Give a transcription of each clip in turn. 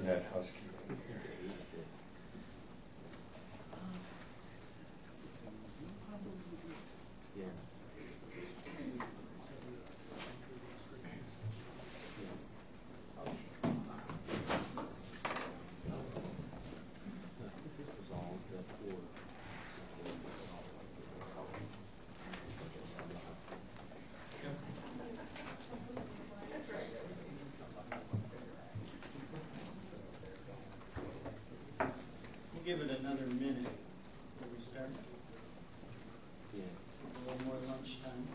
that housekeeping. Give it another minute before we start. Yeah. A little more lunchtime.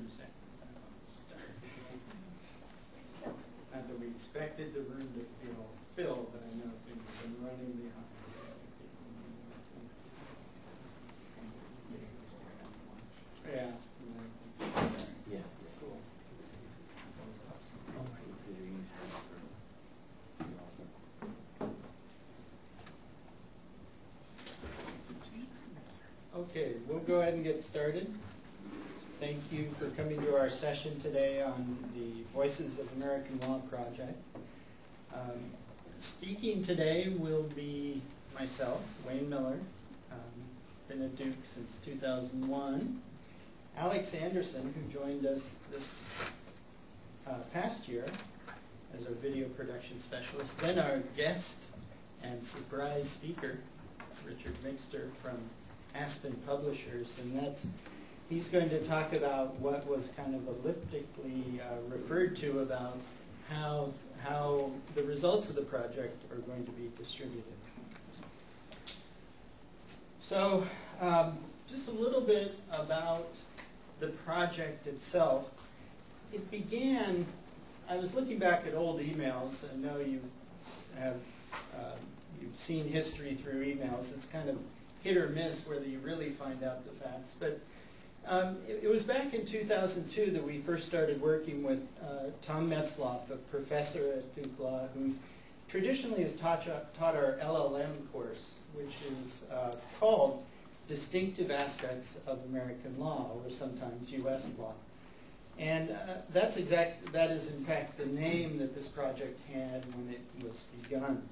Seconds on the start. Not that we expected the room to feel filled, but I know things have been running behind. Yeah. Yeah. Cool. Okay, we'll go ahead and get started. Thank you for coming to our session today on the Voices of American Law project. Speaking today will be myself, Wayne Miller, been at Duke since 2001. Alex Anderson, who joined us this past year as our video production specialist. Then our guest and surprise speaker is Richard Mixter from Aspen Publishers, and he's going to talk about what was kind of elliptically referred to about how the results of the project are going to be distributed. So just a little bit about the project itself. It began, I was looking back at old emails. I know you have you've seen history through emails. It's kind of hit or miss whether you really find out the facts. But it was back in 2002 that we first started working with Tom Metzloff, a professor at Duke Law, who traditionally has taught our LLM course, which is called Distinctive Aspects of American Law, or sometimes U.S. Law. And that is in fact the name that this project had when it was begun.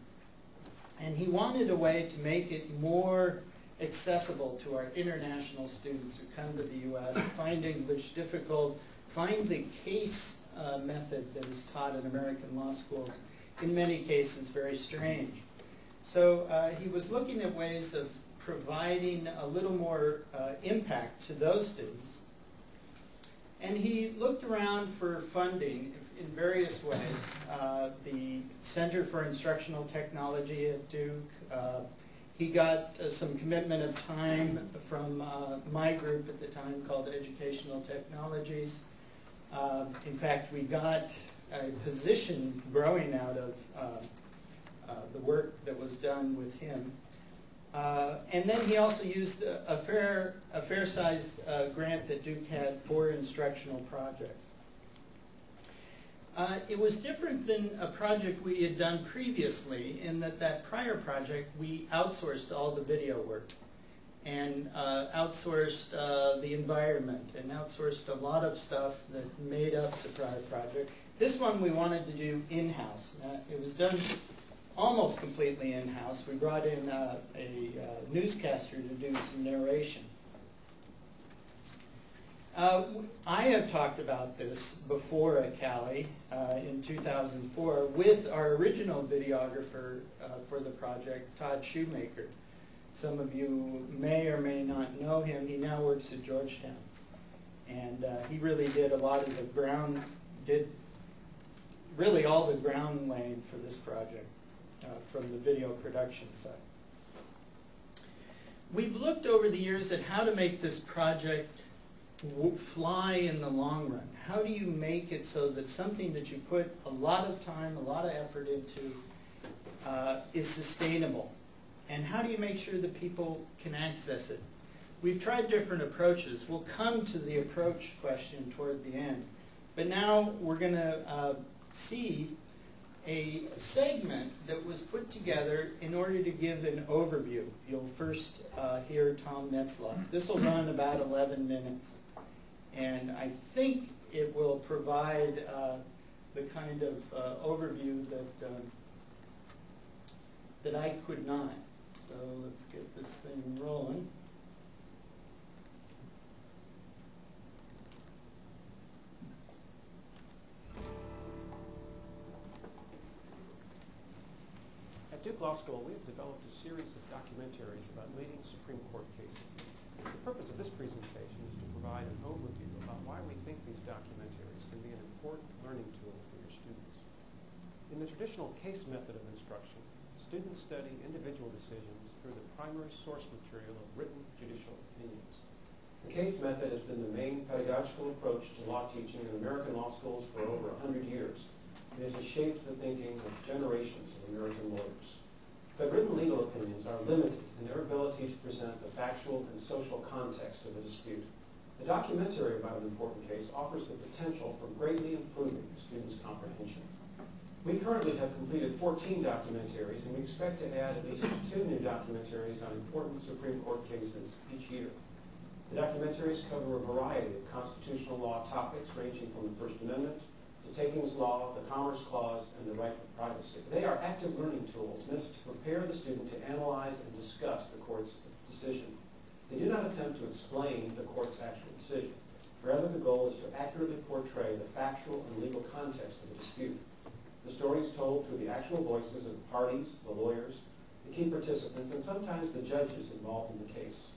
And he wanted a way to make it more accessible to our international students who come to the U.S., find English difficult, find the case method that is taught in American law schools, in many cases very strange. So he was looking at ways of providing a little more impact to those students. And he looked around for funding in various ways. The Center for Instructional Technology at Duke, he got some commitment of time from my group at the time called Educational Technologies. In fact, we got a position growing out of the work that was done with him. And then he also used a fair-sized grant that Duke had for instructional projects. It was different than a project we had done previously in that prior project we outsourced all the video work and outsourced the environment and outsourced a lot of stuff that made up the prior project. This one we wanted to do in-house. It was done almost completely in-house. We brought in a newscaster to do some narration. I have talked about this before at CALI in 2004 with our original videographer for the project, Todd Shoemaker. Some of you may or may not know him. He now works at Georgetown. And he really did a lot of the ground, did really all the ground laying for this project from the video production side. We've looked over the years at how to make this project fly in the long run? How do you make it so that something that you put a lot of time, a lot of effort into is sustainable? And how do you make sure that people can access it? We've tried different approaches. We'll come to the approach question toward the end. But now we're going to see a segment that was put together in order to give an overview. You'll first hear Tom Netzlaff. This will run about 11 minutes. And I think it will provide the kind of overview that I could not. So let's get this thing rolling. At Duke Law School, we have developed a series of documentaries about leading Supreme Court cases. The purpose of this presentation is to provide an overview about why we think these documentaries can be an important learning tool for your students. In the traditional case method of instruction, students study individual decisions through the primary source material of written judicial opinions. The case method has been the main pedagogical approach to law teaching in American law schools for over 100 years. It has shaped the thinking of generations of American lawyers. But written legal opinions are limited in their ability to present the factual and social context of a dispute. A documentary about an important case offers the potential for greatly improving the student's comprehension. We currently have completed 14 documentaries, and we expect to add at least 2 new documentaries on important Supreme Court cases each year. The documentaries cover a variety of constitutional law topics ranging from the First Amendment, the takings law, the Commerce Clause, and the right to privacy. They are active learning tools meant to prepare the student to analyze and discuss the court's decision. They do not attempt to explain the court's actual decision. Rather, the goal is to accurately portray the factual and legal context of the dispute. The story is told through the actual voices of the parties, the lawyers, the key participants, and sometimes the judges involved in the case.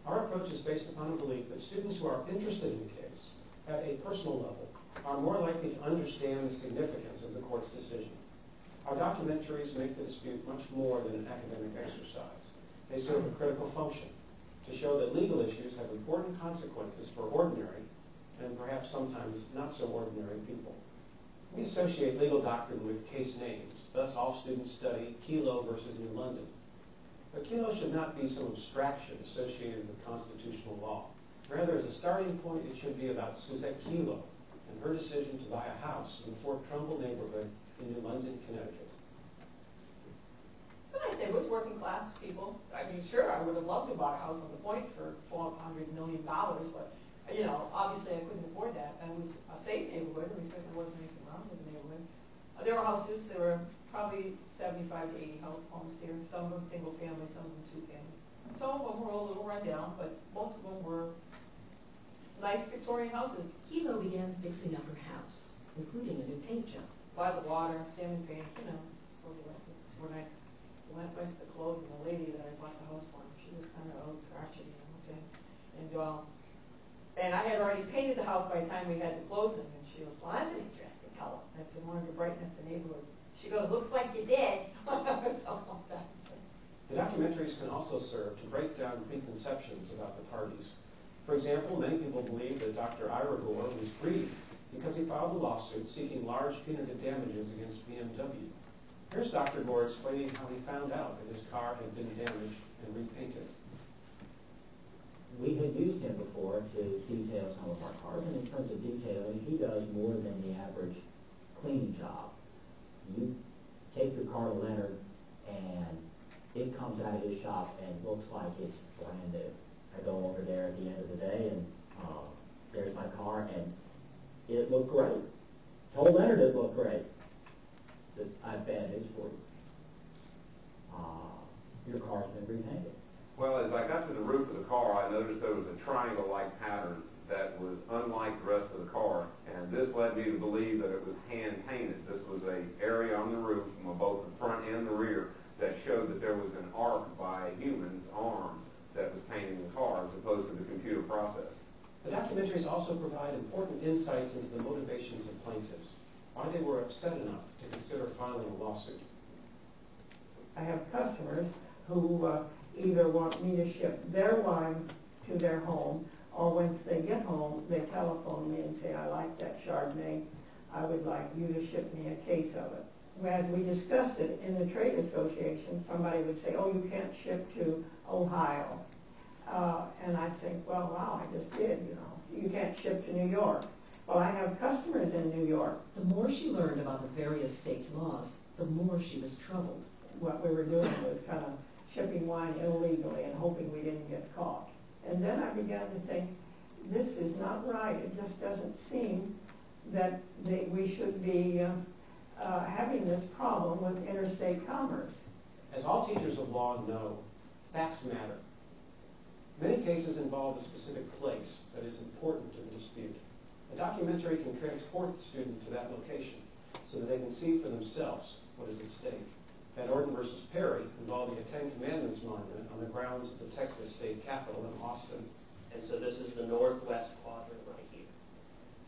Our approach is based upon a belief that students who are interested in the case at a personal level are more likely to understand the significance of the court's decision. Our documentaries make the dispute much more than an academic exercise. They serve a critical function to show that legal issues have important consequences for ordinary and perhaps sometimes not so ordinary people. We associate legal doctrine with case names. Thus, all students study Kelo versus New London. But Kelo should not be some abstraction associated with constitutional law. Rather, as a starting point, it should be about Suzette Kelo and her decision to buy a house in the Fort Trumbull neighborhood in New London, Connecticut. So nice neighborhoods, working class people. I mean, sure, I would have loved to buy a house on the Point for $400 million, but you know, obviously I couldn't afford that. And it was a safe neighborhood, and we certainly wasn't anything wrong with the neighborhood. There were houses, there were probably 75 to 80 homes here. Some of them single family, some of them two family. Some of them were a little run down, but most of them were nice Victorian houses. Kelo began fixing up her house, including a new paint job. By the water, salmon paint, you know, sort of like when I went to the clothes and the lady that I bought the house for, she was kind of old crotchety, you know, okay. And I had already painted the house by the time we had the closing, and she goes, well, I'm an interesting color. I said, wanted to brighten up the neighborhood. She goes, looks like you did. The documentaries can also serve to break down preconceptions about the parties. For example, many people believe that Dr. Ira Gore was greedy because he filed a lawsuit seeking large punitive damages against BMW. Here's Dr. Gore explaining how he found out that his car had been damaged and repainted. We had used him before to detail some of our cars, and in terms of detailing, he does more than the average cleaning job. You take your car to Leonard, and it comes out of his shop and looks like it's brand new. I go over there at the end of the day, and there's my car, and it looked great. Told Leonard it looked great. Says, I have bad news for you. Your car's been repainted. Well, as I got to the roof of the car, I noticed there was a triangle-like pattern that was unlike the rest of the car, and this led me to believe that it was hand-painted. This was an area on the roof, from both the front and the rear, that showed that there was an arc by a human's arm that was painting the car, as opposed to the computer process. The documentaries also provide important insights into the motivations of plaintiffs, why they were upset enough to consider filing a lawsuit. I have customers who either want me to ship their wine to their home, or once they get home, they telephone me and say, I like that Chardonnay, I would like you to ship me a case of it. Whereas we discussed it in the trade association, somebody would say, oh, you can't ship to Ohio. And I'd think, well, wow, I just did, you know. You can't ship to New York. Well, I have customers in New York. The more she learned about the various states' laws, the more she was troubled. What we were doing was kind of shipping wine illegally and hoping we didn't get caught. And then I began to think, this is not right. It just doesn't seem that we should be having this problem with interstate commerce. As all teachers of law know, facts matter. Many cases involve a specific place that is important to the dispute. A documentary can transport the student to that location so that they can see for themselves what is at stake. Van Orden versus Perry, involving a Ten Commandments monument on the grounds of the Texas state capitol in Austin. And so this is the northwest quadrant right here.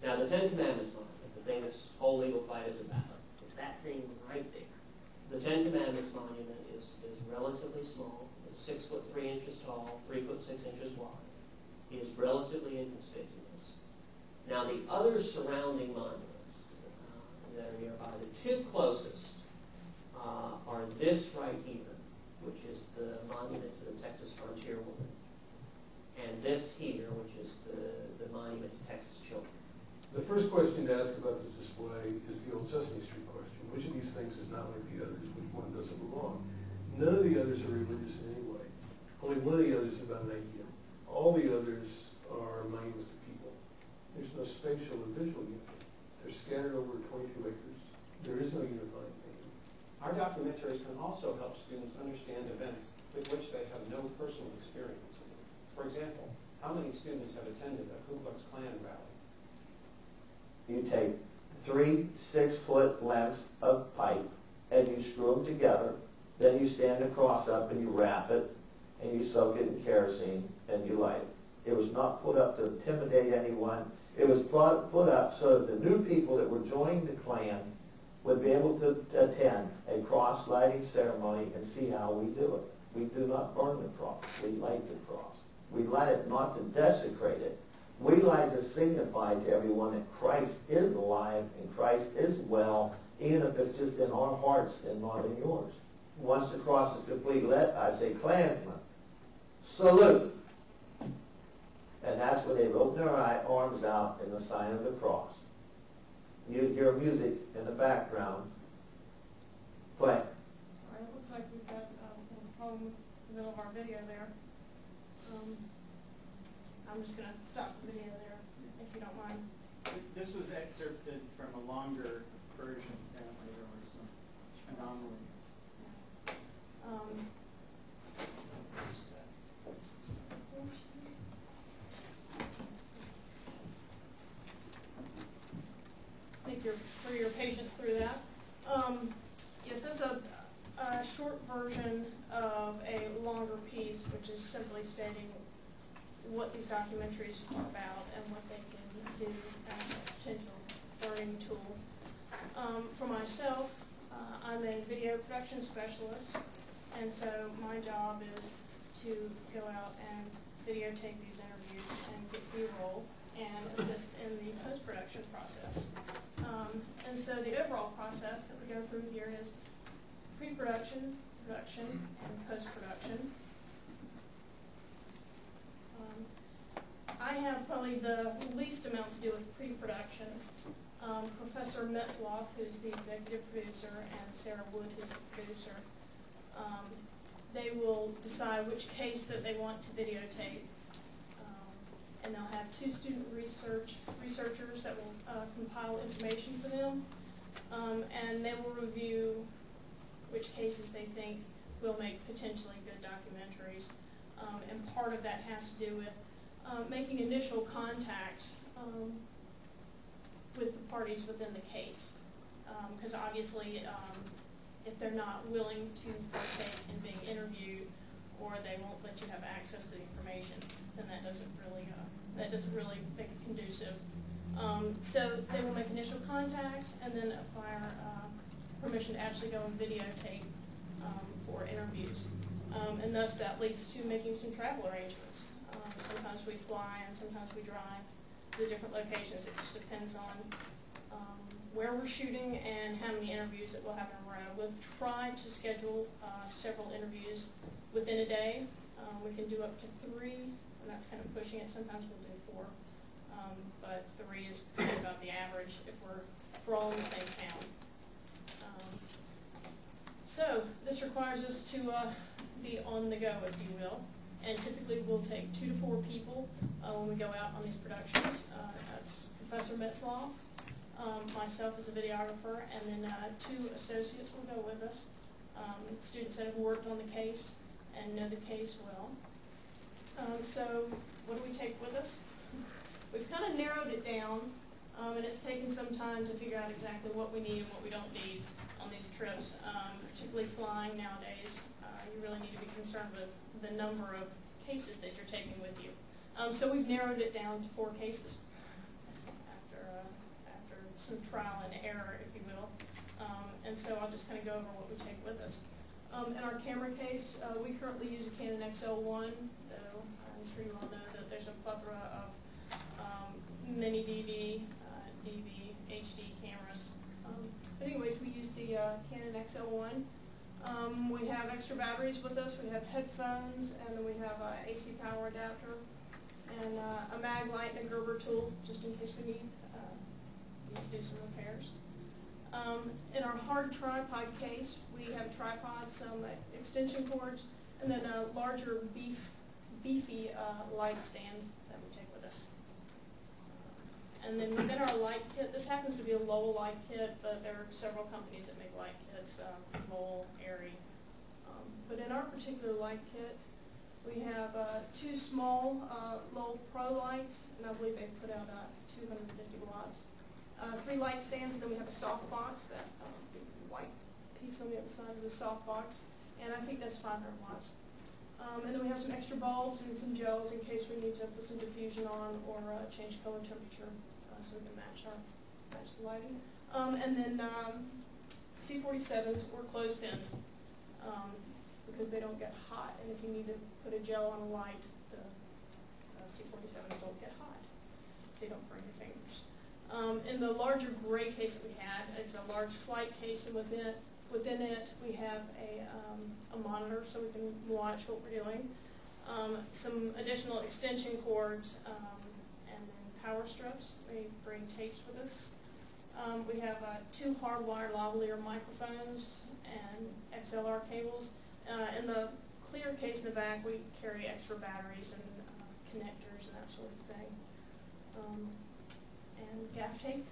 Now the Ten Commandments monument, the thing this whole legal fight is about, is that thing right there. The Ten Commandments monument is relatively small. It's 6'3" tall, 3'6" wide. It is relatively inconspicuous. Now the other surrounding monuments that are nearby, the two closest are this right here, which is the monument to the Texas frontier woman, and this here, which is the monument to Texas children. The first question to ask about this display is the old Sesame Street question. Which of these things is not like the others? Which one doesn't belong? None of the others are religious in any way. Only one of the others is about an idea. All the others are monuments to people. There's no spatial or visual unity. They're scattered over 22 acres. There is no unifying theme. Our documentaries can also help students understand events with which they have no personal experience. For example, how many students have attended a Ku Klux Klan rally? You take 3 6-foot lengths of pipe and you screw them together. Then you stand the cross up and you wrap it and you soak it in kerosene and you light it. It was not put up to intimidate anyone. It was put up so that the new people that were joining the Klan would be able to attend a cross lighting ceremony and see how we do it. We do not burn the cross. We light the cross. We light it not to desecrate it. We like to signify to everyone that Christ is alive and Christ is well, even if it's just in our hearts and not in yours. Once the cross is complete, I say, Klansmen, salute. And that's when they open their arms out in the sign of the cross. You hear music in the background. Play. Sorry, it looks like we've got a problem in the middle of our video there. I'm just going to stop the video there, if you don't mind. This was excerpted from a longer version. Apparently there were some anomalies. Thank you for your patience through that. Yes, that's a short version of a longer piece, which is simply stating what these documentaries are about and what they can do as a potential learning tool. For myself, I'm a video production specialist, and so my job is to go out and videotape these interviews and get BRoll and assist in the post-production process. And so the overall process that we go through here is pre-production, production, and post-production. I have probably the least amount to do with pre-production. Professor Metzloff, who's the executive producer, and Sarah Wood, who's the producer, they will decide which case that they want to videotape. And they'll have 2 student researchers that will compile information for them, and they will review which cases they think will make potentially good documentaries. And part of that has to do with making initial contacts with the parties within the case. Because obviously, if they're not willing to partake in being interviewed, or they won't let you have access to the information, then that doesn't really make it conducive. So they will make initial contacts and then acquire permission to actually go and videotape for interviews. And thus that leads to making some travel arrangements. Sometimes we fly and sometimes we drive to the different locations. It just depends on where we're shooting and how many interviews that we'll have in a row. We'll try to schedule several interviews within a day. We can do up to 3, and that's kind of pushing it. Sometimes we'll do 4, but 3 is about the average if we're all in the same town. So this requires us to be on the go, if you will, and typically we'll take 2 to 4 people when we go out on these productions. That's Professor Metzloff, myself as a videographer, and then 2 associates will go with us, students that have worked on the case and know the case well. So what do we take with us? We've kind of narrowed it down, and it's taken some time to figure out exactly what we need and what we don't need on these trips, particularly flying nowadays. You really need to be concerned with the number of cases that you're taking with you. So we've narrowed it down to 4 cases after some trial and error, if you will. And so I'll just kind of go over what we take with us. In our camera case, we currently use a Canon XL1, though I'm sure you all know that there's a plethora of mini DV, DV, HD cameras. But anyways, we use the Canon XL1. We have extra batteries with us. We have headphones, and then we have an AC power adapter, and a mag light and a Gerber tool, just in case we need to do some repairs. In our hard tripod case, we have a tripod, some extension cords, and then a larger beefy light stand that we take with us. And then within our light kit, this happens to be a Lowell light kit, but there are several companies that make light kits, Lowell, Airy. But in our particular light kit, we have 2 small Lowell Pro lights, and I believe they put out 250 watts. 3 light stands, and then we have a soft box, that white piece on the other side is a soft box, and I think that's 500 watts. And then we have some extra bulbs and some gels in case we need to put some diffusion on or change color temperature so we can match the lighting. And then C47s or clothespins because they don't get hot, and if you need to put a gel on a light, the C47s don't get hot, so you don't burn your fingers. In the larger gray case that we had, it's a large flight case, and within it we have a monitor so we can watch what we're doing, some additional extension cords, and then power strips. We bring tapes with us. We have 2 hardwired lavalier microphones and XLR cables. In the clear case in the back, we carry extra batteries and connectors and that sort of thing. And gaff tape.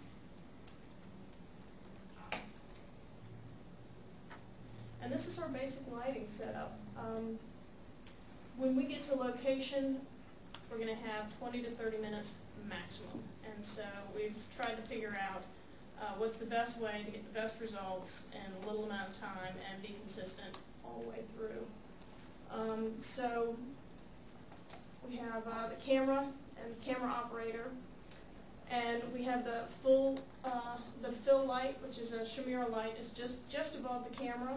And this is our basic lighting setup. When we get to a location, we're going to have 20 to 30 minutes maximum. And so we've tried to figure out what's the best way to get the best results in a little amount of time and be consistent all the way through. So we have the camera and the camera operator. And we have the fill light, which is a Shamira light. It's just above the camera,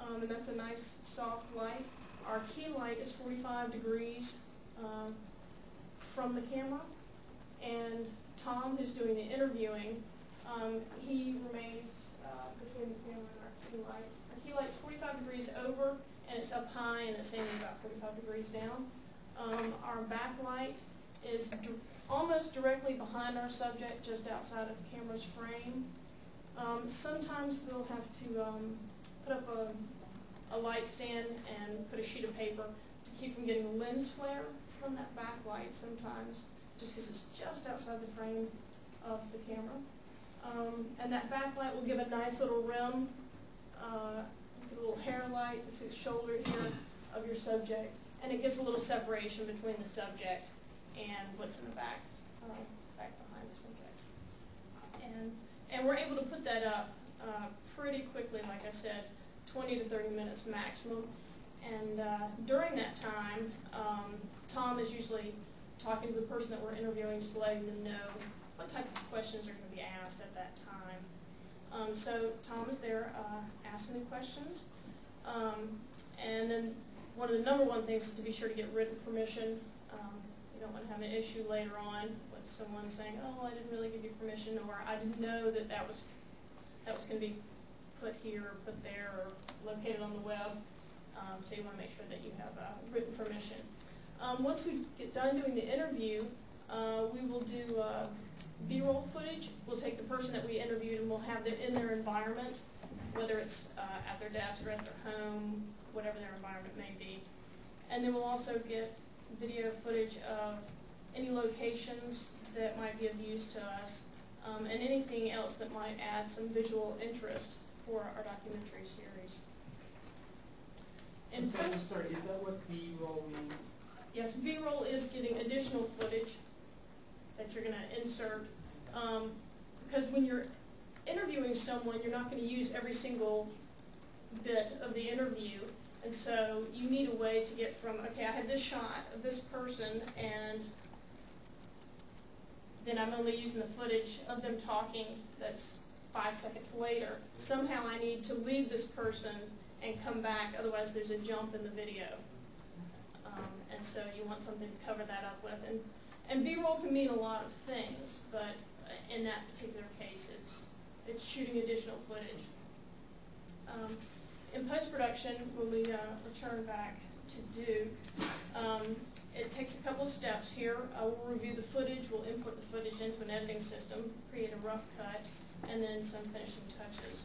and that's a nice soft light. Our key light is 45 degrees from the camera, and Tom, who's doing the interviewing, he remains between the camera and our key light. Our key light's 45 degrees over, and it's up high, and it's aiming about 45 degrees down. Our backlight is almost directly behind our subject, just outside of the camera's frame. Sometimes we'll have to put up a light stand and put a sheet of paper to keep from getting lens flare from that backlight sometimes, just because it's just outside the frame of the camera. And that backlight will give a nice little rim, a little hair light. It's the shoulder here of your subject, and it gives a little separation between the subject and what's in the back behind the subject. And we're able to put that up pretty quickly, like I said, 20 to 30 minutes maximum. And during that time, Tom is usually talking to the person that we're interviewing, just letting them know what type of questions are going to be asked at that time. So Tom is there asking the questions. And then one of the #1 things is to be sure to get written permission You don't want to have an issue later on with someone saying, oh, I didn't really give you permission, or I didn't know that that was going to be put here or put there or located on the web. So you want to make sure that you have written permission. Once we get done doing the interview, we will do BRoll footage. We'll take the person that we interviewed and we'll have them in their environment, whether it's at their desk or at their home, whatever their environment may be. And then we'll also get video footage of any locations that might be of use to us, and anything else that might add some visual interest for our documentary series. And sorry, is that what BRoll means? Yes, BRoll is getting additional footage that you're going to insert, because when you're interviewing someone, you're not going to use every single bit of the interview, and so you need a way to get from, okay, I had this shot of this person, and then I'm only using the footage of them talking that's 5 seconds later. Somehow I need to leave this person and come back, otherwise there's a jump in the video. And so you want something to cover that up with. And B-roll can mean a lot of things, but in that particular case, it's shooting additional footage. In post-production, when we return back to Duke, it takes a couple of steps here. We'll review the footage, we'll input the footage into an editing system, create a rough cut, and then some finishing touches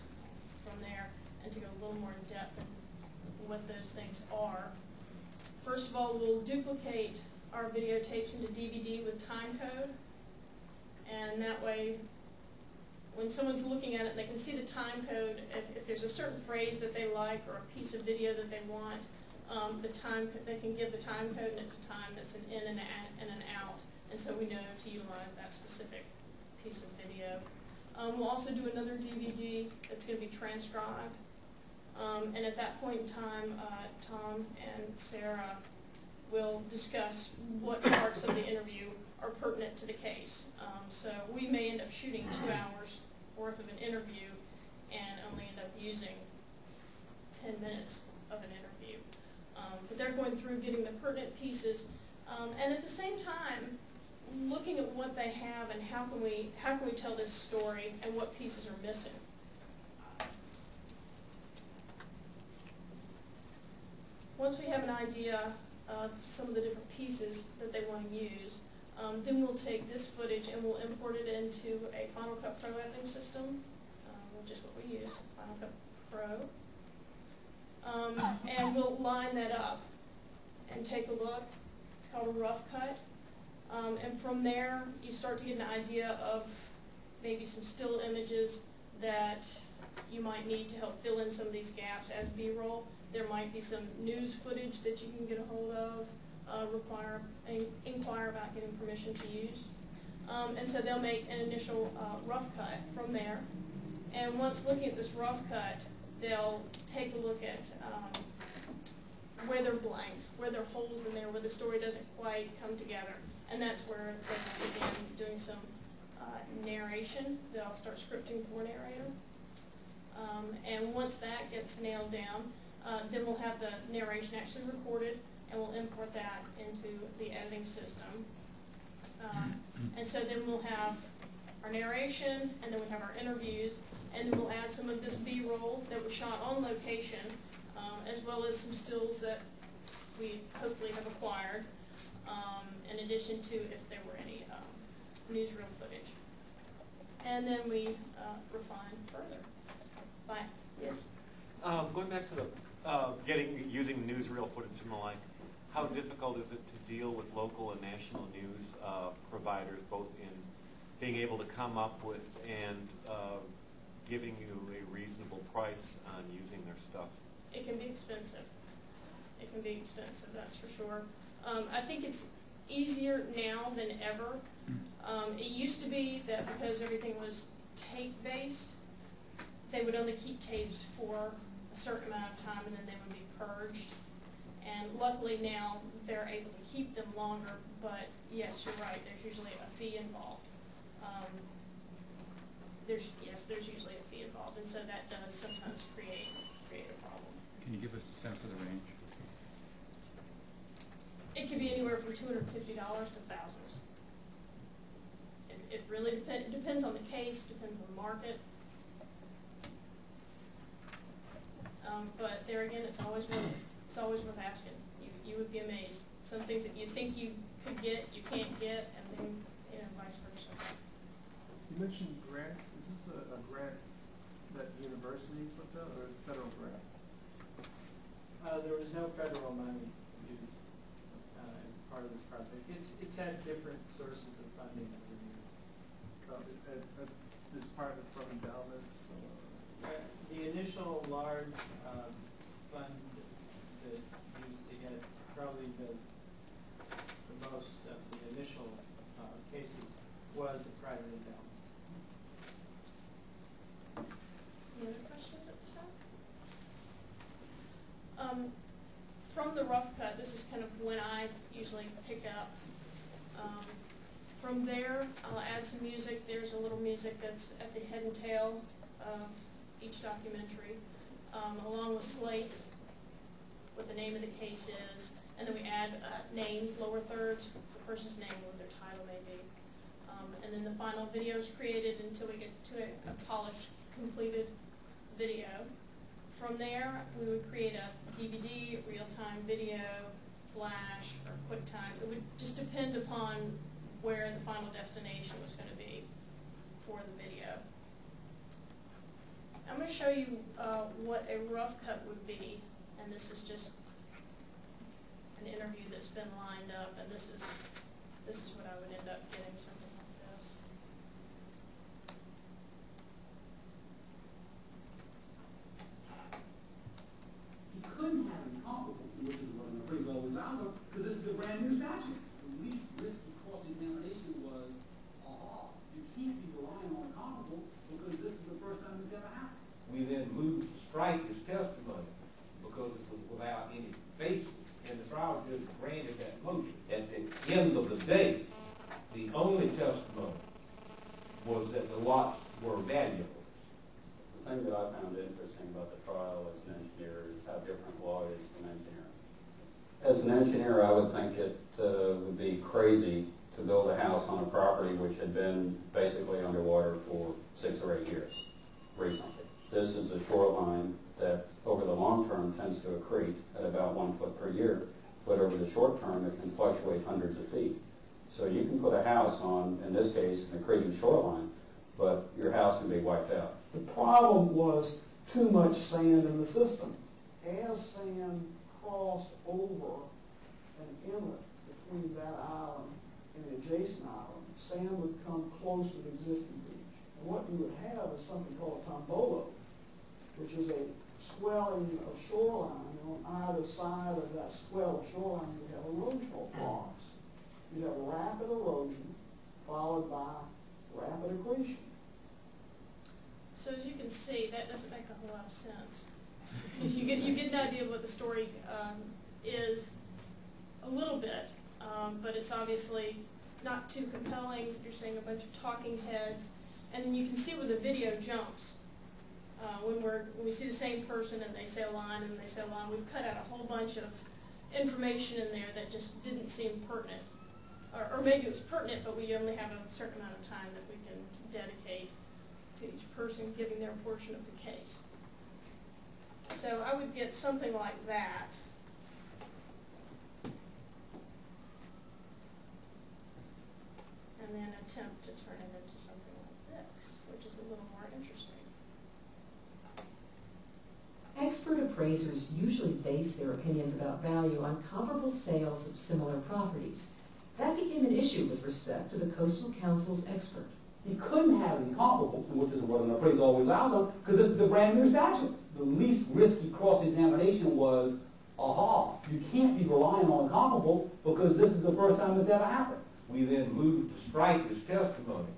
from there, and to go a little more in depth in what those things are. First of all, we'll duplicate our videotapes into DVD with time code, and that way, when someone's looking at it, they can see the time code. If there's a certain phrase that they like or a piece of video that they want, they can give the time code, and it's a time that's an in and an out, and so we know to utilize that specific piece of video. We'll also do another DVD that's going to be transcribed, and at that point in time, Tom and Sarah will discuss what parts of the interview are pertinent to the case. So we may end up shooting 2 hours worth of an interview and only end up using 10 minutes of an interview. But they're going through getting the pertinent pieces, and at the same time, looking at what they have and how can we tell this story and what pieces are missing. Once we have an idea of some of the different pieces that they want to use, then we'll take this footage and we'll import it into a Final Cut Pro editing system, which is what we use, Final Cut Pro. And we'll line that up and take a look. It's called a rough cut. And from there, you start to get an idea of maybe some still images that you might need to help fill in some of these gaps as B-roll. There might be some news footage that you can get a hold of, inquire about getting permission to use. And so they'll make an initial rough cut from there. And once looking at this rough cut, they'll take a look at where there are blanks, where there are holes in there, where the story doesn't quite come together. And that's where they will begin doing some narration. They'll start scripting for narrator. And once that gets nailed down, then we'll have the narration actually recorded, and we'll import that into the editing system. And so then we'll have our narration, and then we have our interviews, and then we'll add some of this B-roll that was shot on location, as well as some stills that we hopefully have acquired, in addition to if there were any newsreel footage. And then we refine further. Bye. Yes? Going back to the using newsreel footage and the like, how difficult is it to deal with local and national news providers, both in being able to come up with and giving you a reasonable price on using their stuff? It can be expensive. It can be expensive, that's for sure. I think it's easier now than ever. It used to be that because everything was tape-based, they would only keep tapes for a certain amount of time and then they would be purged. And luckily now they're able to keep them longer, but yes, you're right, there's usually a fee involved. There's usually a fee involved, and so that does sometimes create a problem. Can you give us a sense of the range? It could be anywhere from $250 to thousands. It really depends on the case, depends on the market. But there again, it's always worth asking. You would be amazed. Some things that you think you could get, you can't get, and things, vice versa. You mentioned grants. Is this a grant that the university puts out, or is it federal grant? There was no federal money used as part of this project. It's had different sources of funding over the years. Is part of it from endowments? The initial large fund that used to get probably the most of the initial cases was a private endowment. Any other questions at this time? From the rough cut, this is kind of when I usually pick up. From there, I'll add some music. There's a little music that's at the head and tail of each documentary, along with slates, what the name of the case is, and then we add names, lower thirds, the person's name, what their title may be. And then the final video is created until we get to a polished, completed video. From there, we would create a DVD, real-time video, flash, or QuickTime. It would just depend upon where the final destination was going to be for the video. I'm going to show you what a rough cut would be, and this is just an interview that's been lined up, and this is what I would end up getting, something like this. You couldn't have an comparable, which is what I'm afraid always out, because this is a brand new statute. The least risky cross-examination was, you can't be relying on comparable because this is the first time it's ever happened. We then moved to strike his testimony because it was without any basis, and the trial judge granted that motion. At the end of the day, the only testimony was that the lots were valuable. The thing that I found interesting about the trial as an engineer is how different law is from engineering. As an engineer, I would think it would be crazy to build a house on a property which had been basically underwater for 6 or 8 years recently. This is a shoreline that over the long term tends to accrete at about 1 foot per year, but over the short term it can fluctuate hundreds of feet. So you can put a house on, in this case, an accreting shoreline, but your house can be wiped out. The problem was too much sand in the system. As sand crossed over an inlet between that island and the adjacent island, sand would come close to the existing beach. And what you would have is something called a tombolo, which is a swelling of shoreline. And on either side of that swell of shoreline, you have erosional blocks. You have rapid erosion followed by rapid accretion. So as you can see, that doesn't make a whole lot of sense. You get an idea of what the story is a little bit, but it's obviously not too compelling. You're seeing a bunch of talking heads, and then you can see where the video jumps. When we see the same person and they say a line and they say a line, we've cut out a whole bunch of information in there that just didn't seem pertinent. Or maybe it was pertinent, but we only have a certain amount of time that we can dedicate to each person giving their portion of the case. So I would get something like that. And then attempt to turn it into something like this, which is a little more interesting. Expert appraisers usually base their opinions about value on comparable sales of similar properties. That became an issue with respect to the Coastal Council's expert. You couldn't have any comparables, which is what an appraiser always allows them, because this is a brand new statute. The least risky cross-examination was, you can't be relying on comparable because this is the first time it's ever happened. We then moved to strike his testimony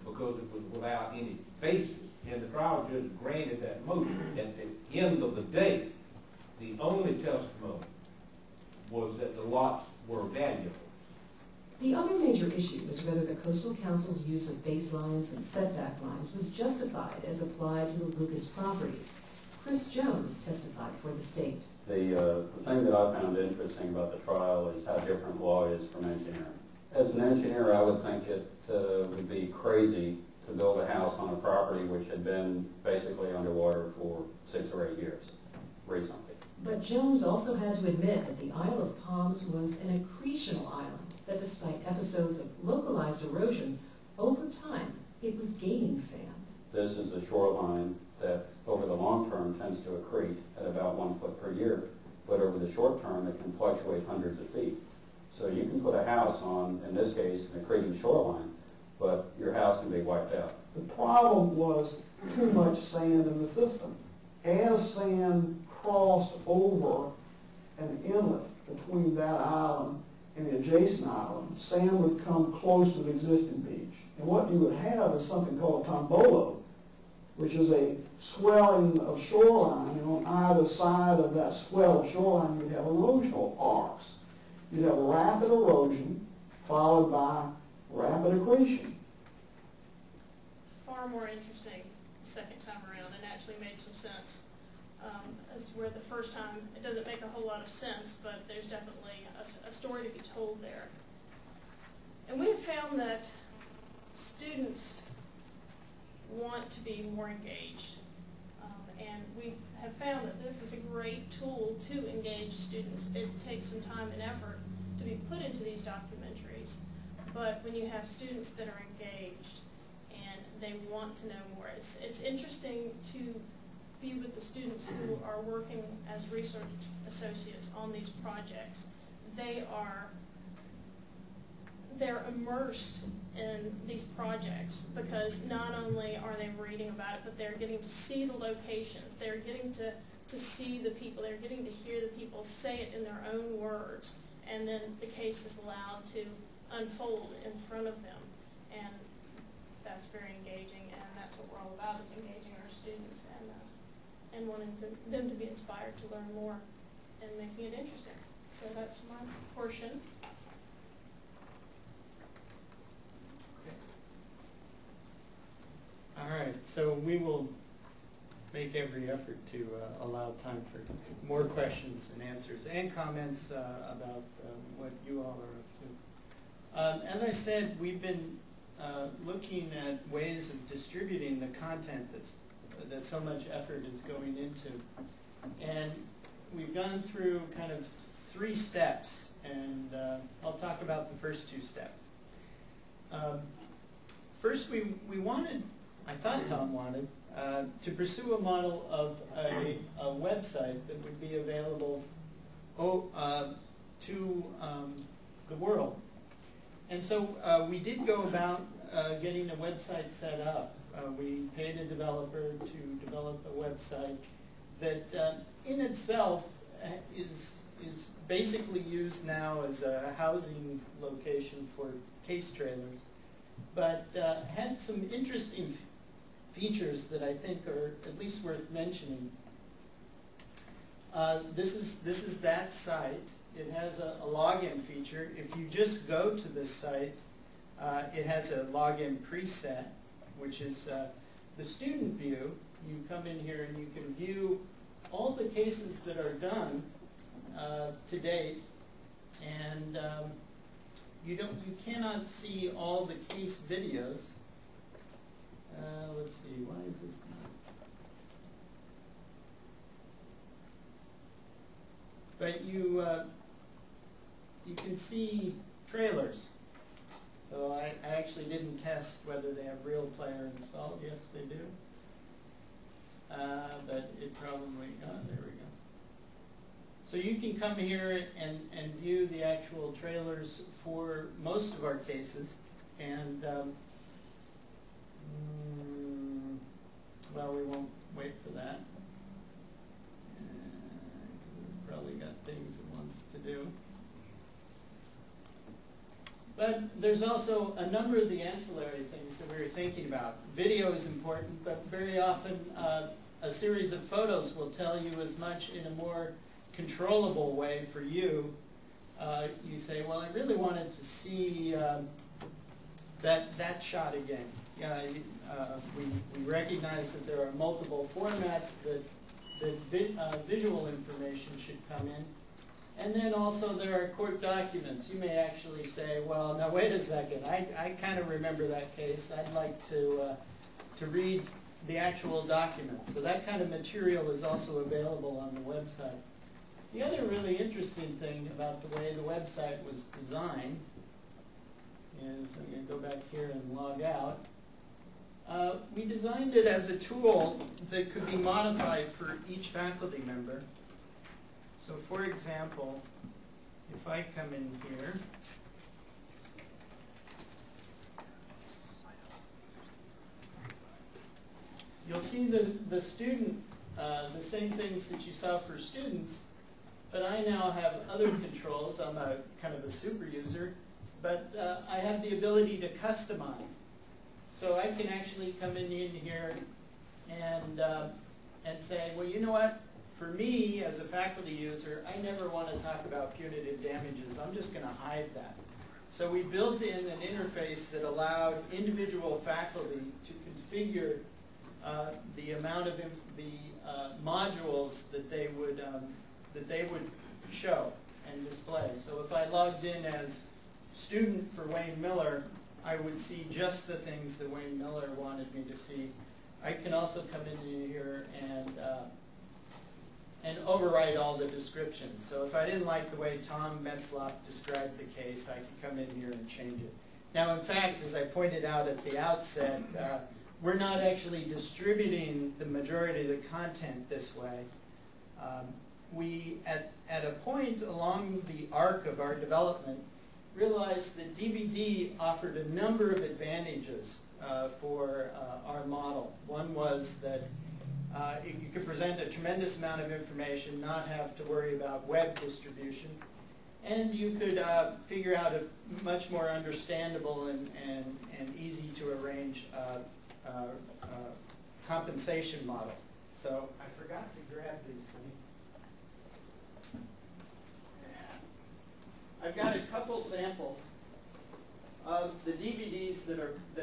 because it was without any basis, and the trial judge granted that motion. At the end of the day, the only testimony was that the lots were valuable. The other major issue is whether the Coastal Council's use of baselines and setback lines was justified as applied to the Lucas properties. Chris Jones testified for the state. The thing that I found interesting about the trial is how different law is from engineering. As an engineer, I would think it would be crazy to build a house on a property which had been basically underwater for 6 or 8 years recently. But Jones also had to admit that the Isle of Palms was an accretional island, that despite episodes of localized erosion, over time it was gaining sand. This is a shoreline that over the long term tends to accrete at about 1 foot per year, but over the short term it can fluctuate hundreds of feet. So you can put a house on, in this case, an accreting shoreline, but your house can be wiped out. The problem was too much sand in the system. As sand crossed over an inlet between that island and the adjacent island, sand would come close to the existing beach. And what you would have is something called a tombolo, which is a swelling of shoreline, and on either side of that swell of shoreline you'd have erosional arcs. You'd have rapid erosion followed by rapid accretion. Far more interesting the second time around, and actually made some sense. As where the first time it doesn't make a whole lot of sense, but there's definitely a story to be told there. And we have found that students want to be more engaged. And we have found that this is a great tool to engage students. It takes some time and effort to be put into these documentaries. But when you have students that are engaged and they want to know more, it's interesting to be with the students who are working as research associates on these projects. They're immersed in these projects because not only are they reading about it, but they're getting to see the locations, they're getting to see the people, they're getting to hear the people say it in their own words, and then the case is allowed to unfold in front of them. And that's very engaging, and that's what we're all about, is engaging our students and wanting them to be inspired to learn more and making it interesting. So that's my portion. All right, so we will make every effort to allow time for more questions and answers and comments about what you all are up to. As I said, we've been looking at ways of distributing the content that so much effort is going into. And we've gone through kind of 3 steps, and I'll talk about the first 2 steps. First, we wanted, I thought Tom wanted, to pursue a model of a website that would be available to the world. And so we did go about getting a website set up. We paid a developer to develop a website that in itself is basically used now as a housing location for case trailers, but had some interesting features that I think are at least worth mentioning. This is that site. It has a login feature. If you just go to this site, it has a login preset, which is the student view. You come in here and you can view all the cases that are done to date, and you cannot see all the case videos. Let's see, why is this not? But you can see trailers. So I actually didn't test whether they have Real Player installed. Yes, they do. But it probably, there we go. So you can come here and view the actual trailers for most of our cases. And, well, we won't wait for that. It's probably got things it wants to do. But there's also a number of the ancillary things that we were thinking about. Video is important, but very often a series of photos will tell you as much in a more controllable way for you. You say, well, I really wanted to see that shot again. We recognize that there are multiple formats that visual information should come in. And then also there are court documents. You may actually say, well, now wait a second, I kind of remember that case. I'd like to read the actual documents. So that kind of material is also available on the website. The other really interesting thing about the way the website was designed is, I'm going to go back here and log out. We designed it as a tool that could be modified for each faculty member. So for example, if I come in here, you'll see the student, the same things that you saw for students, but I now have other controls. I'm a kind of a super user, but I have the ability to customize. So I can actually come in here and say, well, you know what? For me, as a faculty user, I never want to talk about punitive damages. I'm just going to hide that. So we built in an interface that allowed individual faculty to configure the amount of modules that they would show and display. So if I logged in as student for Wayne Miller, I would see just the things that Wayne Miller wanted me to see. I can also come in here and overwrite all the descriptions. So if I didn't like the way Tom Metzloff described the case, I could come in here and change it. Now, in fact, as I pointed out at the outset, we're not actually distributing the majority of the content this way. We, at a point along the arc of our development, realized that DVD offered a number of advantages for our model. One was that you could present a tremendous amount of information, not have to worry about web distribution, and you could figure out a much more understandable and easy to arrange compensation model. So I forgot to grab these things. I've got a couple samples of the DVDs that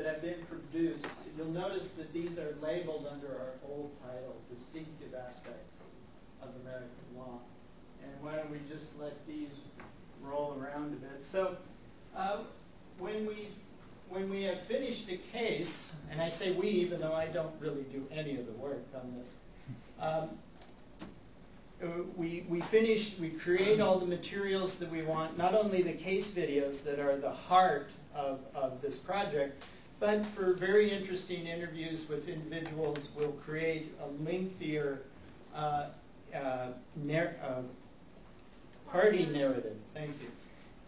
have been produced. You'll notice that these are labeled under our old title, Distinctive Aspects of American Law. And why don't we just let these roll around a bit. So when we have finished a case, and I say we even though I don't really do any of the work on this, we create all the materials that we want, not only the case videos that are the heart of this project, but for very interesting interviews with individuals, we'll create a lengthier party narrative, thank you,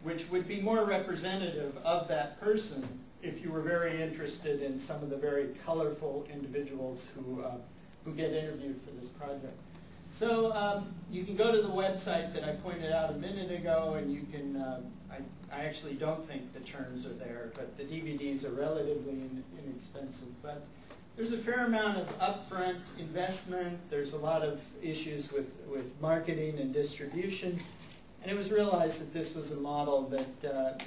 which would be more representative of that person if you were very interested in some of the very colorful individuals who get interviewed for this project. So you can go to the website that I pointed out a minute ago, and you can, I actually don't think the terms are there, but the DVDs are relatively inexpensive. But there's a fair amount of upfront investment. There's a lot of issues with marketing and distribution. And it was realized that this was a model that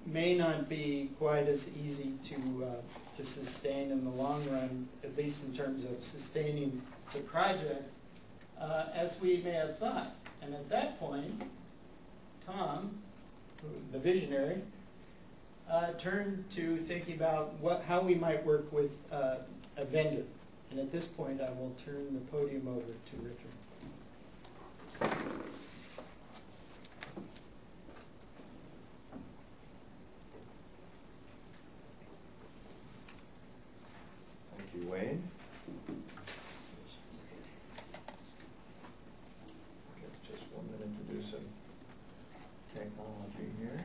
may not be quite as easy to sustain in the long run, at least in terms of sustaining the project, as we may have thought. And at that point, Tom, the visionary, turned to thinking about how we might work with a vendor. And at this point, I will turn the podium over to Richard. Thank you, Wayne. I guess just 1 minute to do some technology here.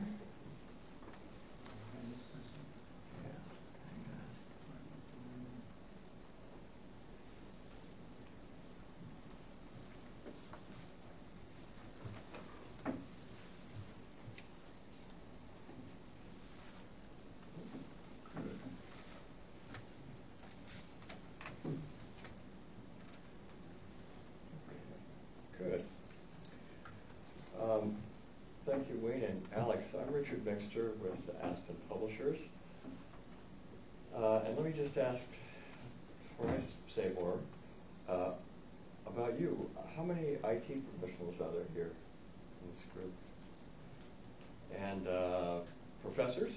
Good. Thank you, Wayne and Alex. I'm Richard Mixter with Aspen Publishers. And let me just ask, before I say more, about you. How many IT professionals are there here in this group? And professors?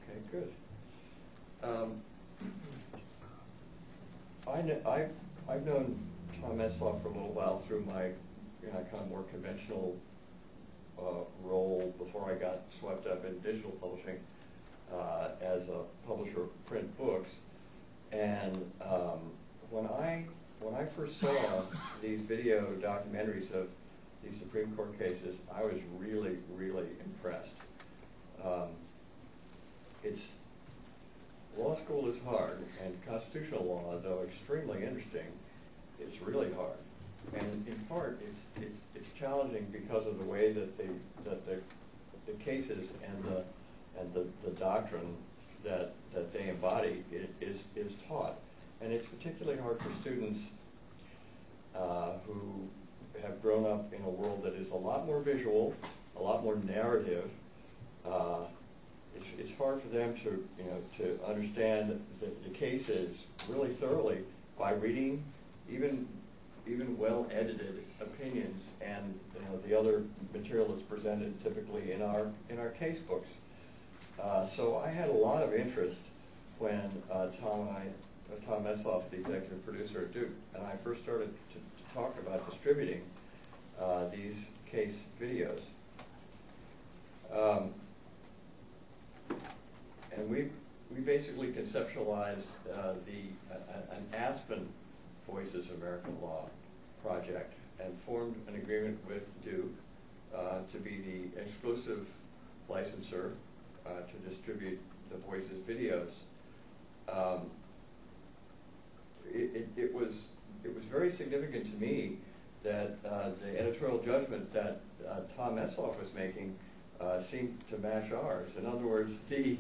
Okay, good. I've known Tom Metzloff for a little while through my kind of more conventional role before I got swept up in digital publishing as a publisher of print books. And when I first saw these video documentaries of these Supreme Court cases, I was really, really impressed. Law school is hard, and constitutional law, though extremely interesting, it's really hard. And in part, it's challenging because of the way that the cases and the doctrine that they embody is taught. And it's particularly hard for students who have grown up in a world that is a lot more visual, a lot more narrative. It's hard for them to understand the cases really thoroughly by reading even well-edited opinions and the other material that's presented typically in our case books. So I had a lot of interest when Tom Metzloff, the executive producer at Duke, and I first started to talk about distributing these case videos. And we basically conceptualized an Aspen Voices of American Law project and formed an agreement with Duke to be the exclusive licensor to distribute the Voices videos. It was very significant to me that the editorial judgment that Tom Metzloff was making seemed to match ours. In other words, the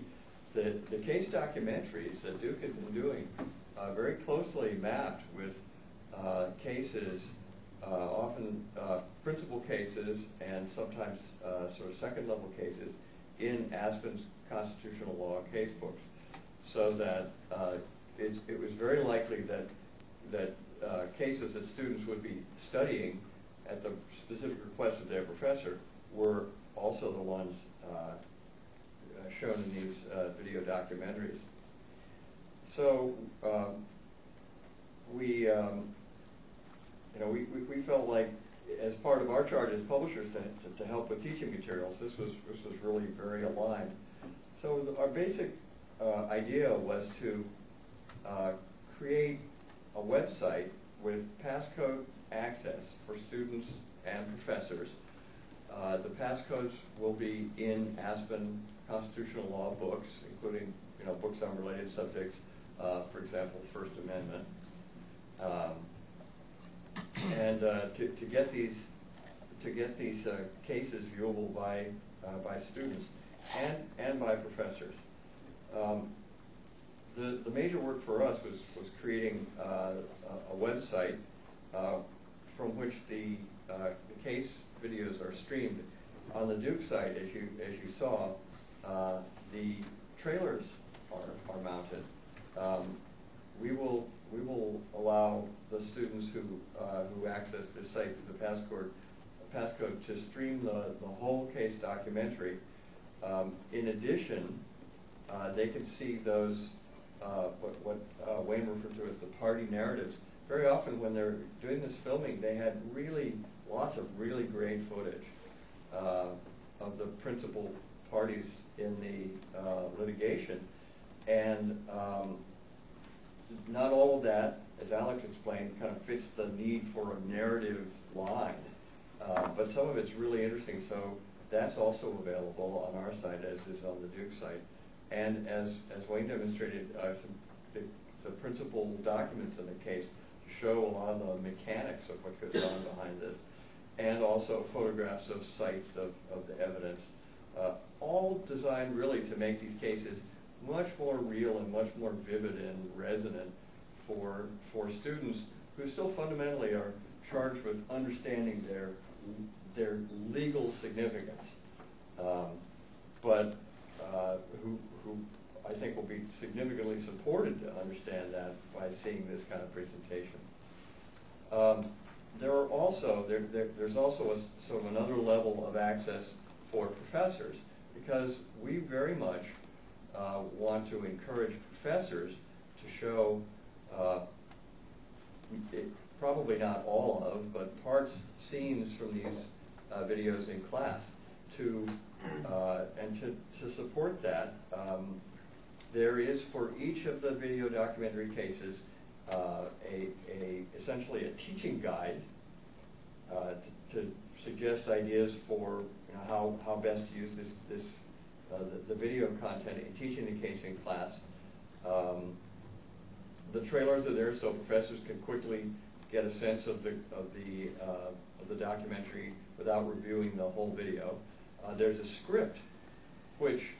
case documentaries that Duke had been doing very closely mapped with cases, often principal cases and sometimes sort of second-level cases in Aspen's constitutional law case books, so that it was very likely that cases that students would be studying at the specific request of their professor were also the ones shown in these video documentaries. So we felt like, as part of our charge as publishers to help with teaching materials, this was really very aligned. So our basic idea was to create a website with passcode access for students and professors. The passcodes will be in Aspen constitutional law books, including books on related subjects, for example, First Amendment. And to get these cases viewable by students and by professors. The major work for us was creating a website from which the case videos are streamed. On the Duke site, as you saw, the trailers are mounted. We will allow the students who access this site through the passcode to stream the whole case documentary. In addition, they can see those what Wayne referred to as the party narratives. Very often when they're doing this filming, they had lots of really great footage of the principal parties in the litigation. And not all of that, as Alex explained, kind of fits the need for a narrative line. But some of it's really interesting, so that's also available on our site, as is on the Duke site. And as Wayne demonstrated, the principal documents in the case show a lot of the mechanics of what goes on behind this, and also photographs of sites of the evidence, all designed really to make these cases much more real and much more vivid and resonant for students who still fundamentally are charged with understanding their legal significance, but who I think will be significantly supported to understand that by seeing this kind of presentation. There's also a, sort of another level of access for professors, because we very much want to encourage professors to show, probably not all of, but scenes from these videos in class, and to support that. There is, for each of the video documentary cases, essentially a teaching guide to suggest ideas for how best to use the video content in teaching the case in class. The trailers are there so professors can quickly get a sense of the documentary without reviewing the whole video. There's a script which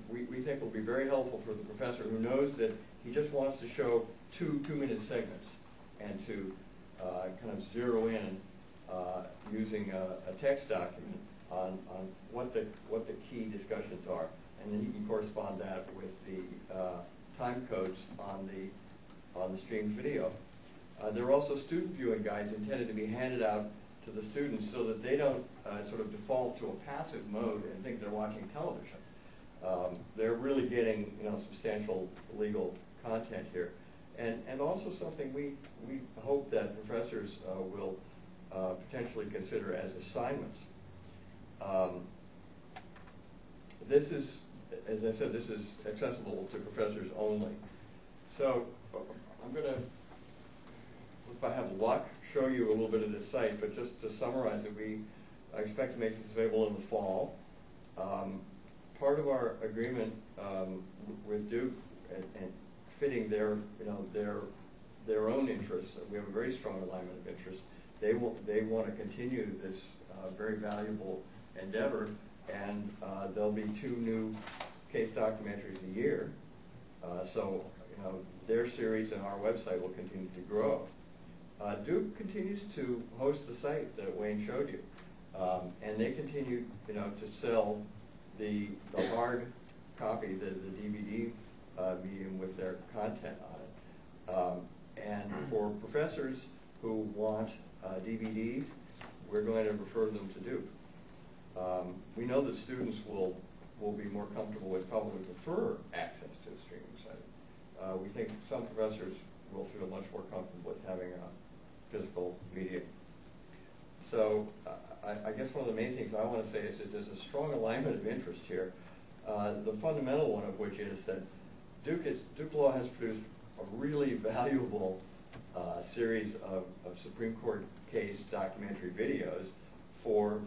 we think will be very helpful for the professor who knows that he just wants to show two-minute segments and to kind of zero in using a text document on what the key discussions are, and then he can correspond that with the time codes on the streamed video. There are also student viewing guides intended to be handed out to the students so that they don't sort of default to a passive mode and think they're watching television. They're really getting substantial legal content here, and also something we hope that professors will potentially consider as assignments. This is, as I said, this is accessible to professors only. So I'm going to, if I have luck, show you a little bit of this site, but just to summarize it, we expect to make this available in the fall. Part of our agreement with Duke and fitting their own interests, we have a very strong alignment of interests. They want to continue this very valuable endeavor, and there'll be 2 new case documentaries a year. So their series and our website will continue to grow. Duke continues to host the site that Wayne showed you, and they continue to sell the hard copy, the DVD medium with their content on it. And for professors who want DVDs, we're going to refer them to Duke. We know that students will be more comfortable with, probably prefer access to a streaming site. We think some professors will feel much more comfortable with having a physical medium. So I guess one of the main things I want to say is that there's a strong alignment of interest here. The fundamental one of which is that Duke Law has produced a really valuable series of Supreme Court case documentary videos for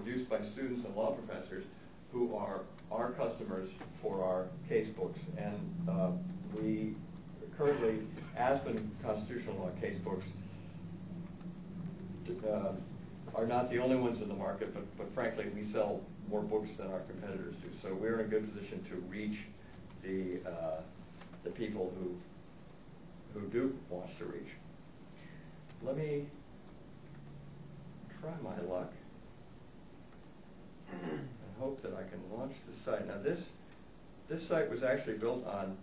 use by students and law professors who are our customers for our case books. And we currently, Aspen constitutional law case books are not the only ones in the market, but frankly we sell more books than our competitors do. So we're in a good position to reach the people who Duke wants to reach. Let me try my luck and hope that I can launch the site. Now this site was actually built on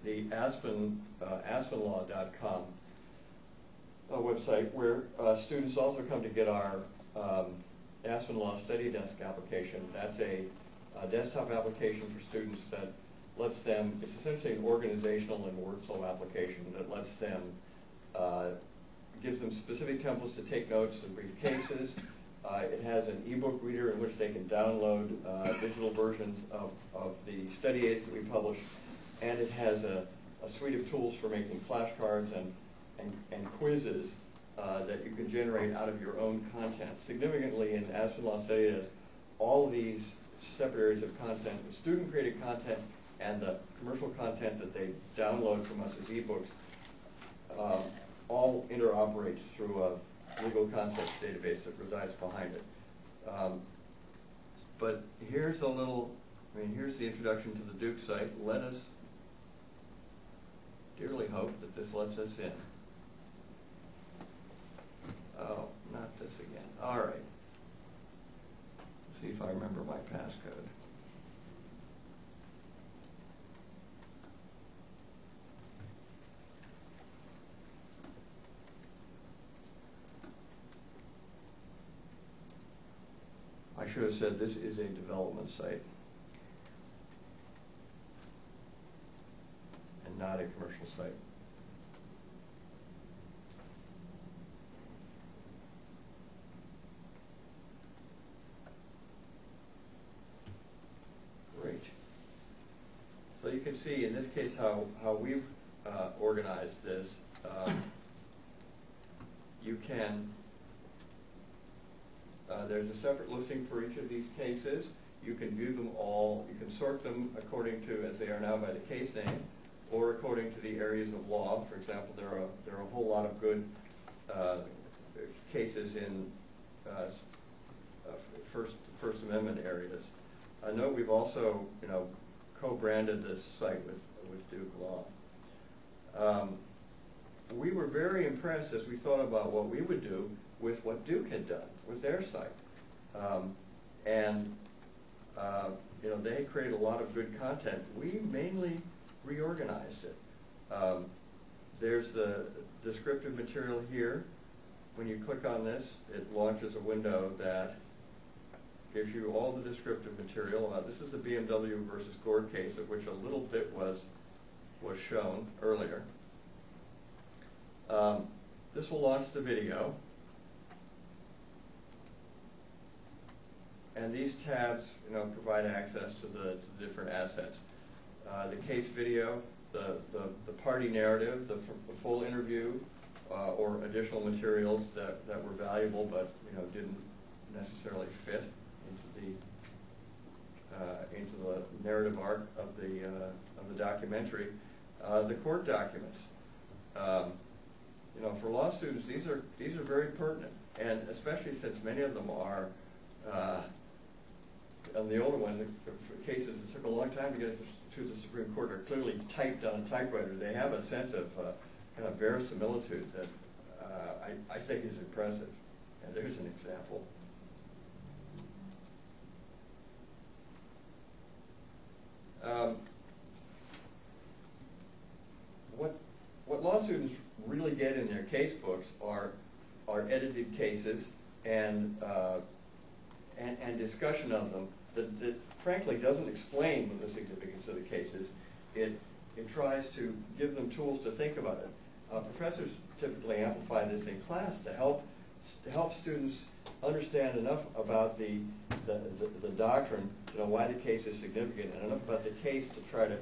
the aspenlaw.com website, where students also come to get our Aspen Law Study Desk application. That's a desktop application for students that lets them, it's essentially an organizational and workflow application that lets them, gives them specific templates to take notes in brief cases. It has an ebook reader in which they can download digital versions of the study aids that we publish, and it has a suite of tools for making flashcards and quizzes that you can generate out of your own content. Significantly, in Aspen Law Study Desk, all of these separate areas of content, the student-created content and the commercial content that they download from us as ebooks, all interoperates through a legal concepts database that resides behind it. But here's here's the introduction to the Duke site. Let us dearly hope that this lets us in. Oh, not this again. All right. Let's see if I remember my passcode. should have said this is a development site and not a commercial site. Great. So you can see in this case how we've organized this. You can, there's a separate listing for each of these cases. You can view them all. You can sort them according to, as they are now, by the case name, or according to the areas of law. For example, there are a whole lot of good cases in First Amendment areas. I know we've also, co-branded this site with Duke Law. We were very impressed as we thought about what we would do with what Duke had done with their site. They created a lot of good content. We mainly reorganized it. There's the descriptive material here. When you click on this, it launches a window that gives you all the descriptive material. This is the BMW versus Gore case, of which a little bit was shown earlier. This will launch the video. And these tabs, provide access to the different assets. The case video, the party narrative, the full interview, or additional materials that were valuable but didn't necessarily fit into the narrative arc of the documentary. The court documents. For law students, these are very pertinent, and especially since many of them are. On the older one, the cases that took a long time to get to the Supreme Court are clearly typed on a typewriter. They have a sense of kind of verisimilitude that I think is impressive. And there's an example. What law students really get in their case books are edited cases and discussion of them that frankly doesn't explain the significance of the cases. It tries to give them tools to think about it. Professors typically amplify this in class to help students understand enough about the doctrine to know why the case is significant, and enough about the case to try to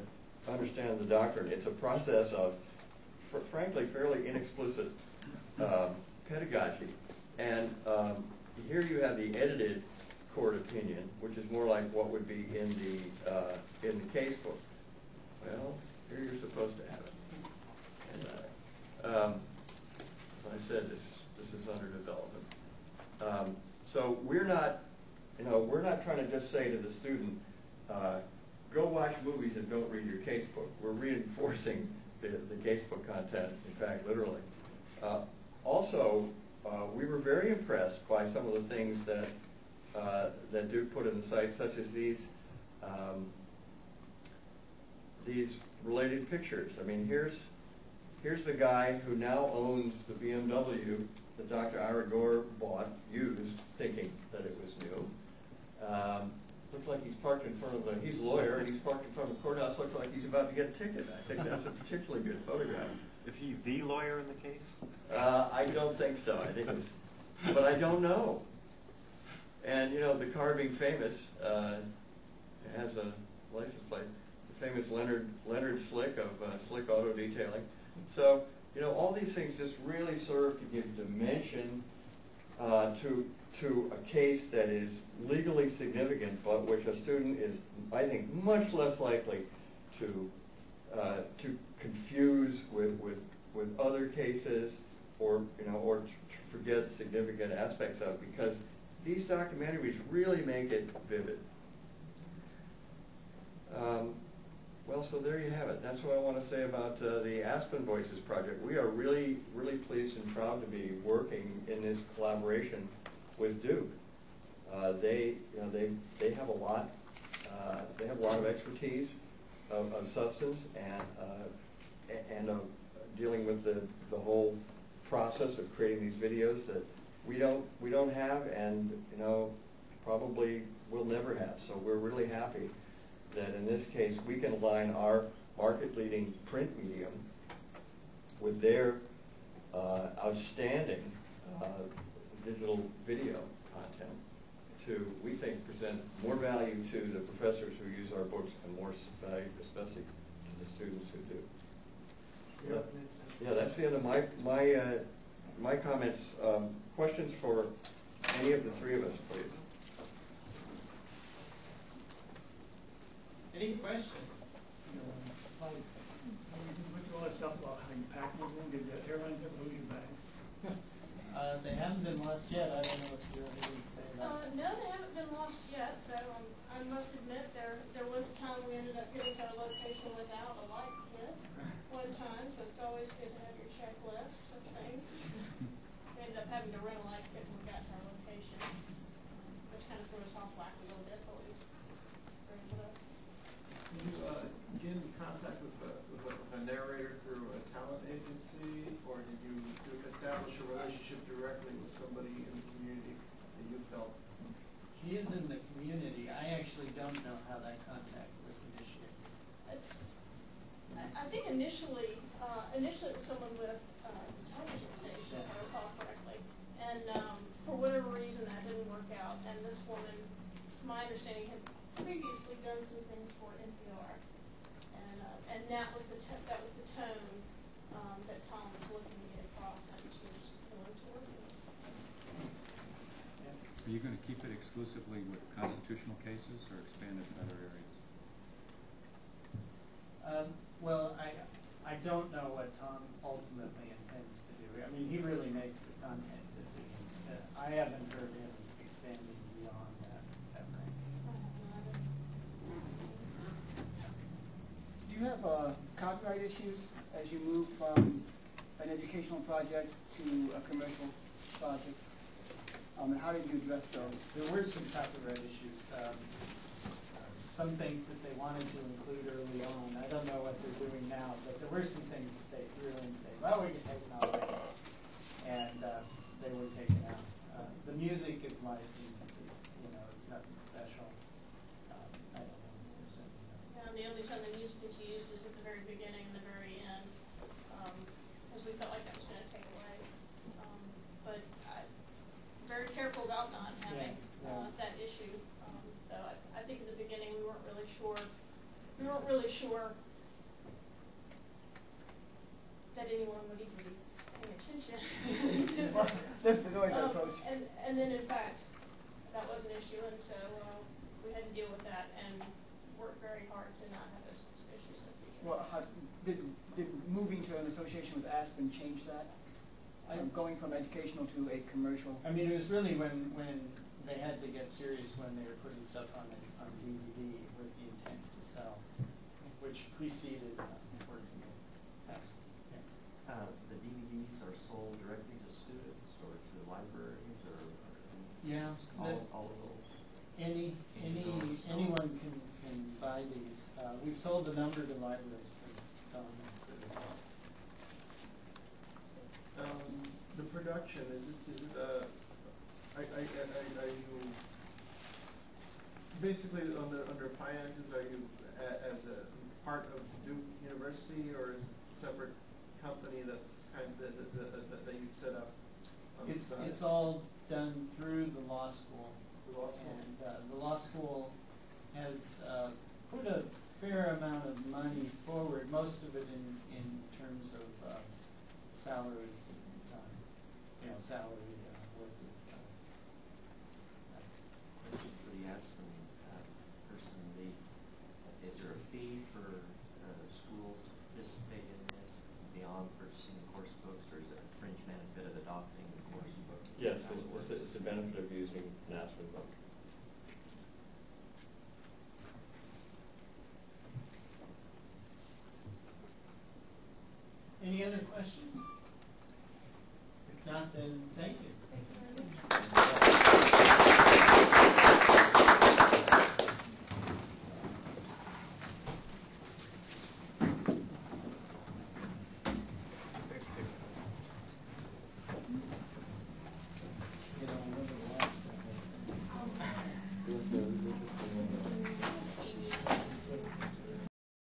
understand the doctrine. It's a process of, frankly, fairly inexplicit pedagogy. And here you have the edited court opinion, which is more like what would be in the case book. Well, here you're supposed to have it. And as I said, this is under development. So we're not trying to just say to the student, go watch movies and don't read your case book. We're reinforcing the casebook content, in fact, literally. Also, we were very impressed by some of the things that Duke put in the site, such as these related pictures. I mean, here's the guy who now owns the BMW that Dr. Ira Gore bought, used, thinking that it was new. Looks like he's parked in front of he's a lawyer, and he's parked in front of the courthouse. Looks like he's about to get a ticket. I think that's a particularly good photograph. Is he the lawyer in the case? I don't think so. I think it's, but I don't know. And the car being famous has a license plate. The famous Leonard Slick of Slick Auto Detailing. So all these things just really serve to give dimension to a case that is legally significant, but which a student is, I think, much less likely to confuse with other cases, or to forget significant aspects of, because these documentaries really make it vivid. Well, so there you have it. That's what I want to say about the Aspen Voices project. We are really, really pleased and proud to be working in this collaboration with Duke. They have a lot. They have a lot of expertise of substance and of dealing with the whole process of creating these videos that we don't have. And probably will never have. So we're really happy that in this case we can align our market-leading print medium with their outstanding digital video content to, we think, present more value to the professors who use our books and more value especially to the students who do. Yeah, that's the end of my comments. Questions for any of the three of us, please? Any questions? What's all that stuff about having packaging? Did the airlines ever lose your bag? They haven't been lost yet. I don't know if you have anything to say about that. No, they haven't been lost yet, though I must admit there was a time we ended up getting to our location without a light kit one time, so it's always good to have your checklist of things. We ended up having to rent a light kit when we got to our location, which kind of threw us off whack a little bit, but we were able to. Did you get in contact with a narrator through a talent agency, or did you establish a relationship directly with somebody in the community that you felt? She is in the community. I actually don't know how that contact was initiated. I think initially it was someone with a television station, if I recall correctly, and for whatever reason that didn't work out. And this woman, to my understanding, had previously done some things for NPR, and that was the tone that Tom was looking to get across, and she was willing to work with us. Are you going to keep it exclusively with constitutional cases or expand it to other areas? Well, I don't know what Tom ultimately intends to do. I mean, he really makes the content decisions. I haven't heard him expanding beyond that range. Do you have copyright issues as you move from an educational project to a commercial project? And how did you address those? There were some copyright issues. Some things that they wanted to include early on. I don't know what they're doing now, but there were some things that they threw in and said, well, we can take them out. And they were taken out. The music is licensed. It's nothing special. I don't know if there's any. Yeah, and the only time the music is used is at the very beginning and the very end, because we felt like that was going to take away. But I'm very careful about not having that issue. Though I think in the beginning we weren't really sure that anyone would even be paying attention. Well, that's the noise approach. And then in fact that was an issue, and so we had to deal with that and work very hard to not have those sorts of issues in the future. Well, did moving to an association with Aspen change that? Going from educational to a commercial? I mean, it was really when they had to get serious when they were putting stuff on DVD with the intent to sell, which preceded working with Aspen. Yeah. The DVDs are sold directly to students or to libraries or all of those? Anyone can buy these. We've sold a number to libraries for The production, is it are you basically under finances, are you as a part of Duke University, or is it a separate company that's kind of that you set up on the side? It's all done through the law school. The law school. And the law school has put a fair amount of money forward, most of it in terms of salary time, salary working time. Question for the Aspen person. Is there a fee for schools to participate in this beyond purchasing the course books, or is it a fringe benefit of adopting the course book? Yes, it's a benefit of using an Aspen book.